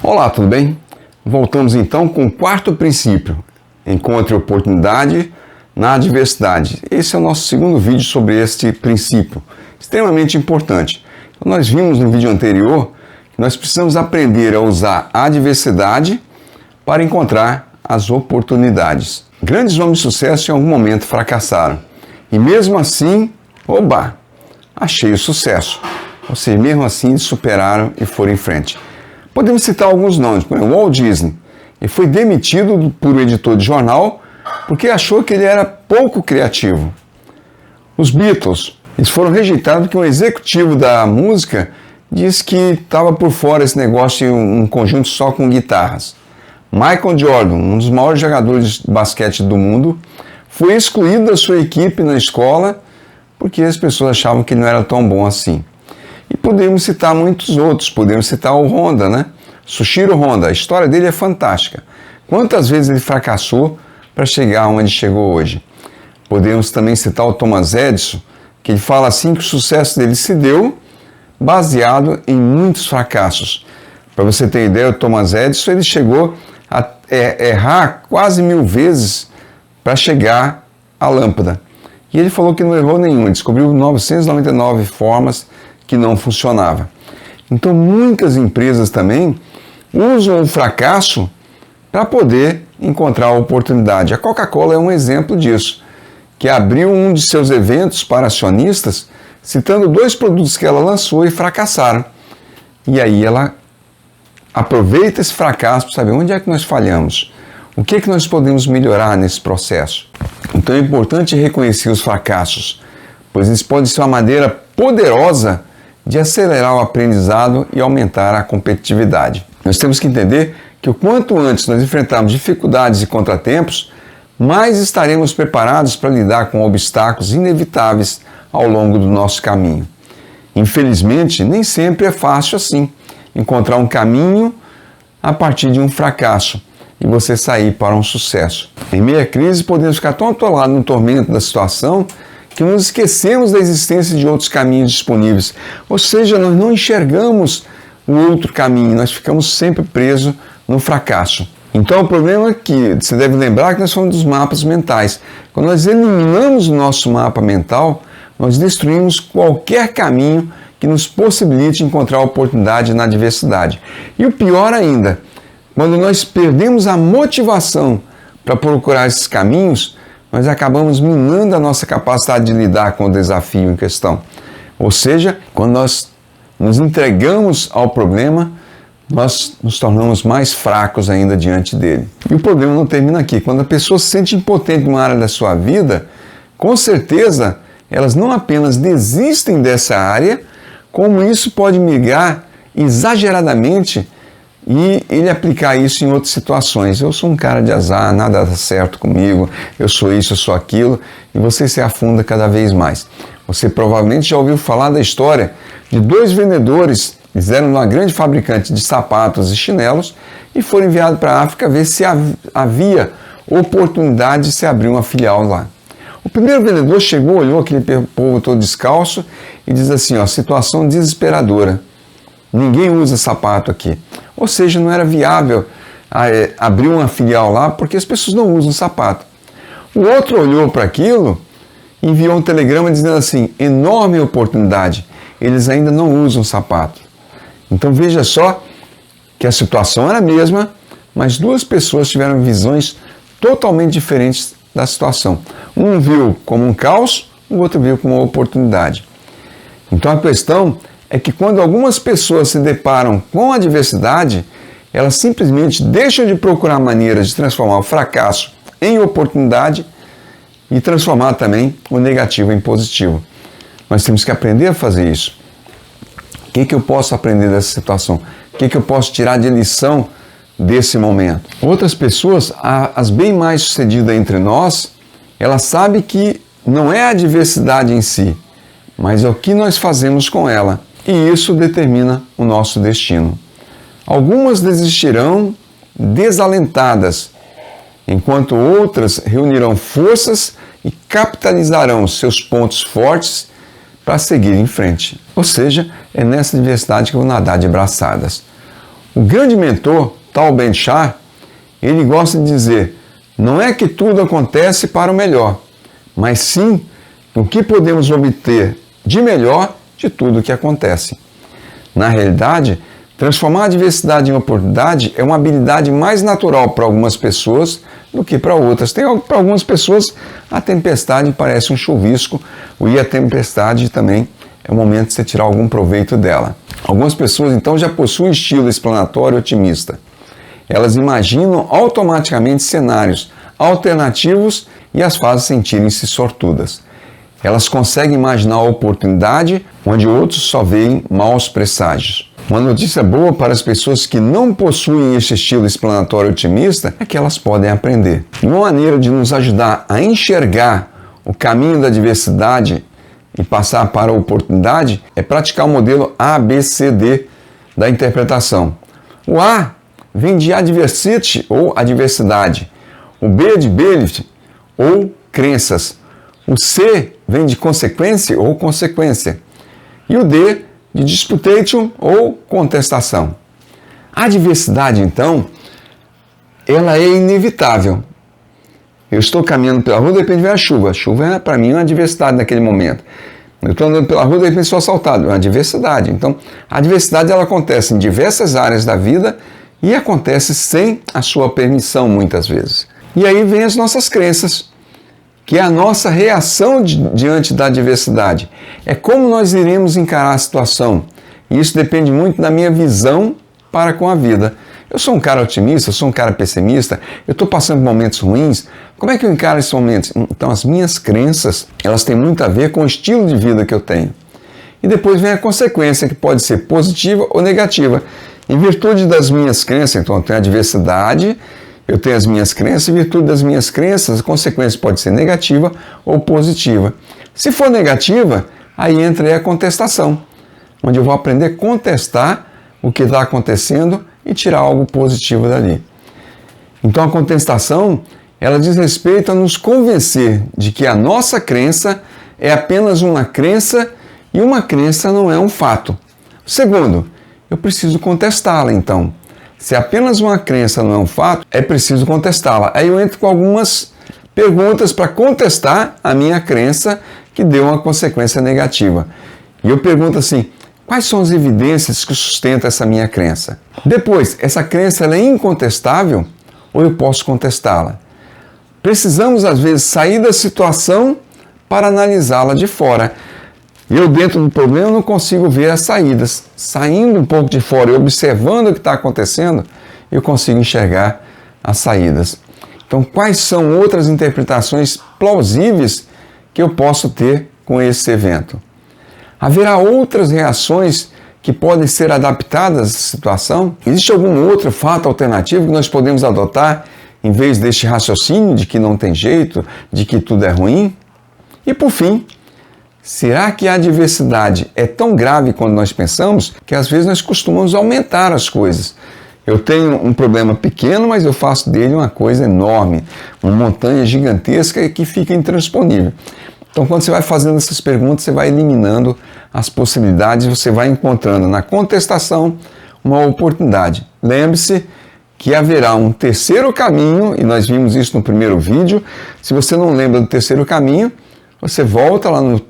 Olá, tudo bem? Voltamos então com o quarto princípio. Encontre oportunidade na adversidade. Esse é o nosso segundo vídeo sobre este princípio, extremamente importante. Então, nós vimos no vídeo anterior que nós precisamos aprender a usar a adversidade para encontrar as oportunidades. Grandes homens de sucesso em algum momento fracassaram. E mesmo assim, achei o sucesso. Ou seja, mesmo assim eles superaram e foram em frente. Podemos citar alguns nomes, por exemplo, Walt Disney. Ele foi demitido por um editor de jornal porque achou que ele era pouco criativo. Os Beatles, eles foram rejeitados porque um executivo da música disse que estava por fora esse negócio de um conjunto só com guitarras. Michael Jordan, um dos maiores jogadores de basquete do mundo, foi excluído da sua equipe na escola porque as pessoas achavam que ele não era tão bom assim. E podemos citar muitos outros, podemos citar o Honda, né? Sushiro Honda, a história dele é fantástica. Quantas vezes ele fracassou para chegar onde chegou hoje? Podemos também citar o Thomas Edison, que ele fala assim que o sucesso dele se deu baseado em muitos fracassos. Para você ter ideia, o Thomas Edison ele chegou a errar quase 1000 vezes para chegar à lâmpada. E ele falou que não errou nenhum, ele descobriu 999 formas que não funcionava. Então muitas empresas também usam o fracasso para poder encontrar a oportunidade. A Coca-Cola é um exemplo disso, que abriu um de seus eventos para acionistas citando 2 produtos que ela lançou e fracassaram. E aí ela aproveita esse fracasso para saber onde é que nós falhamos, o que é que nós podemos melhorar nesse processo. Então é importante reconhecer os fracassos, pois eles podem ser uma maneira poderosa de acelerar o aprendizado e aumentar a competitividade. Nós temos que entender que o quanto antes nós enfrentarmos dificuldades e contratempos, mais estaremos preparados para lidar com obstáculos inevitáveis ao longo do nosso caminho. Infelizmente, nem sempre é fácil assim, encontrar um caminho a partir de um fracasso e você sair para um sucesso. Em meio à crise, podemos ficar tão atolados no tormento da situação que nos esquecemos da existência de outros caminhos disponíveis. Ou seja, nós não enxergamos o outro caminho, nós ficamos sempre presos no fracasso. Então o problema é que você deve lembrar que nós somos dos mapas mentais. Quando nós eliminamos o nosso mapa mental, nós destruímos qualquer caminho que nos possibilite encontrar oportunidade na adversidade. E o pior ainda, quando nós perdemos a motivação para procurar esses caminhos, nós acabamos minando a nossa capacidade de lidar com o desafio em questão. Ou seja, quando nós nos entregamos ao problema, nós nos tornamos mais fracos ainda diante dele. E o problema não termina aqui. Quando a pessoa se sente impotente numa área da sua vida, com certeza elas não apenas desistem dessa área, como isso pode migrar exageradamente e ele aplicar isso em outras situações. Eu sou um cara de azar, nada dá certo comigo, eu sou isso, eu sou aquilo, e você se afunda cada vez mais. Você provavelmente já ouviu falar da história de 2 vendedores que eram uma grande fabricante de sapatos e chinelos e foram enviados para a África ver se havia oportunidade de se abrir uma filial lá. O primeiro vendedor chegou, olhou aquele povo todo descalço e diz assim, situação desesperadora. Ninguém usa sapato aqui. Ou seja, não era viável abrir uma filial lá porque as pessoas não usam sapato. O outro olhou para aquilo e enviou um telegrama dizendo assim, enorme oportunidade, eles ainda não usam sapato. Então veja só que a situação era a mesma, mas 2 pessoas tiveram visões totalmente diferentes da situação. Um viu como um caos, o outro viu como uma oportunidade. Então a questão é que quando algumas pessoas se deparam com a adversidade, elas simplesmente deixam de procurar maneiras de transformar o fracasso em oportunidade e transformar também o negativo em positivo. Nós temos que aprender a fazer isso. O que eu posso aprender dessa situação? O que eu posso tirar de lição desse momento? Outras pessoas, as bem mais sucedidas entre nós, elas sabem que não é a adversidade em si, mas é o que nós fazemos com ela. E isso determina o nosso destino. Algumas desistirão desalentadas, enquanto outras reunirão forças e capitalizarão seus pontos fortes para seguir em frente. Ou seja, é nessa adversidade que eu vou nadar de braçadas. O grande mentor, Tal Ben-Shahar, ele gosta de dizer, não é que tudo acontece para o melhor, mas sim o que podemos obter de melhor de tudo que acontece. Na realidade, transformar a adversidade em oportunidade é uma habilidade mais natural para algumas pessoas do que para outras. Para algumas pessoas, a tempestade parece um chuvisco, e a tempestade também é o momento de você tirar algum proveito dela. Algumas pessoas, então, já possuem estilo explanatório otimista. Elas imaginam automaticamente cenários alternativos e as fazem sentirem-se sortudas. Elas conseguem imaginar a oportunidade onde outros só veem maus presságios. Uma notícia boa para as pessoas que não possuem esse estilo explanatório otimista é que elas podem aprender. E uma maneira de nos ajudar a enxergar o caminho da adversidade e passar para a oportunidade é praticar o modelo ABCD da interpretação. O A vem de adversity ou adversidade. O B de belief ou crenças. O C vem de consequência ou consequência. E o D de disputation ou contestação. A adversidade, então, ela é inevitável. Eu estou caminhando pela rua, de repente vem a chuva. A chuva é, para mim, uma adversidade naquele momento. Eu estou andando pela rua, de repente sou assaltado. É uma adversidade. Então, a adversidade ela acontece em diversas áreas da vida e acontece sem a sua permissão, muitas vezes. E aí vem as nossas crenças, que é a nossa reação diante da adversidade. É como nós iremos encarar a situação. E isso depende muito da minha visão para com a vida. Eu sou um cara otimista, eu sou um cara pessimista, eu estou passando por momentos ruins. Como é que eu encaro esses momentos? Então, as minhas crenças, elas têm muito a ver com o estilo de vida que eu tenho. E depois vem a consequência, que pode ser positiva ou negativa. Em virtude das minhas crenças, então eu tenho a adversidade, eu tenho as minhas crenças, em virtude das minhas crenças, a consequência pode ser negativa ou positiva. Se for negativa, aí entra aí a contestação, onde eu vou aprender a contestar o que está acontecendo e tirar algo positivo dali. Então a contestação, ela diz respeito a nos convencer de que a nossa crença é apenas uma crença e uma crença não é um fato. Segundo, eu preciso contestá-la então. Se apenas uma crença não é um fato, é preciso contestá-la. Aí eu entro com algumas perguntas para contestar a minha crença que deu uma consequência negativa. E eu pergunto assim, quais são as evidências que sustentam essa minha crença? Depois, essa crença ela é incontestável ou eu posso contestá-la? Precisamos, às vezes, sair da situação para analisá-la de fora. Eu, dentro do problema, não consigo ver as saídas. Saindo um pouco de fora e observando o que está acontecendo, eu consigo enxergar as saídas. Então, quais são outras interpretações plausíveis que eu posso ter com esse evento? Haverá outras reações que podem ser adaptadas à situação? Existe algum outro fato alternativo que nós podemos adotar em vez deste raciocínio de que não tem jeito, de que tudo é ruim? E, por fim, será que a adversidade é tão grave quando nós pensamos que às vezes nós costumamos aumentar as coisas? Eu tenho um problema pequeno, mas eu faço dele uma coisa enorme, uma montanha gigantesca que fica intransponível. Então, quando você vai fazendo essas perguntas, você vai eliminando as possibilidades, você vai encontrando na contestação uma oportunidade. Lembre-se que haverá um terceiro caminho, e nós vimos isso no primeiro vídeo. Se você não lembra do terceiro caminho, você volta lá no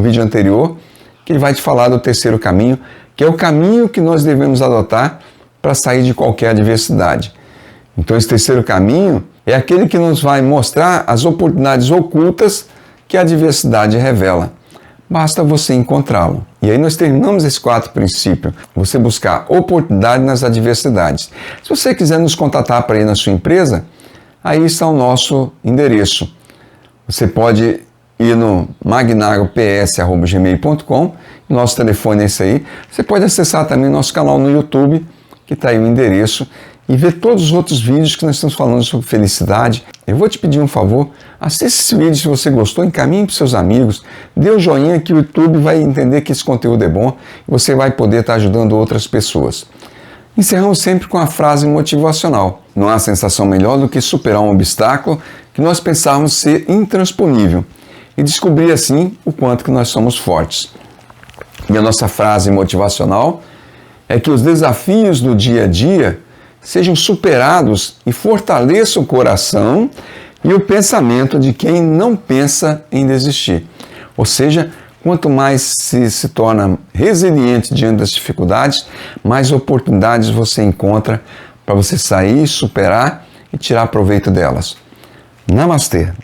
vídeo anterior, que ele vai te falar do terceiro caminho, que é o caminho que nós devemos adotar para sair de qualquer adversidade. Então, esse terceiro caminho é aquele que nos vai mostrar as oportunidades ocultas que a adversidade revela. Basta você encontrá-lo. E aí nós terminamos esse quarto princípio, você buscar oportunidade nas adversidades. Se você quiser nos contatar para ir na sua empresa, aí está o nosso endereço. Você pode ir no magnagops@gmail.com, nosso telefone é esse aí. Você pode acessar também nosso canal no YouTube, que está aí o endereço, e ver todos os outros vídeos que nós estamos falando sobre felicidade. Eu vou te pedir um favor, assista esse vídeo se você gostou, encaminhe para os seus amigos, dê o joinha que o YouTube vai entender que esse conteúdo é bom e você vai poder estar ajudando outras pessoas. Encerramos sempre com a frase motivacional. Não há sensação melhor do que superar um obstáculo que nós pensávamos ser intransponível e descobrir assim o quanto que nós somos fortes. E a nossa frase motivacional é que os desafios do dia a dia sejam superados e fortaleçam o coração e o pensamento de quem não pensa em desistir. Ou seja, quanto mais se torna resiliente diante das dificuldades, mais oportunidades você encontra para você sair, superar e tirar proveito delas. Namastê!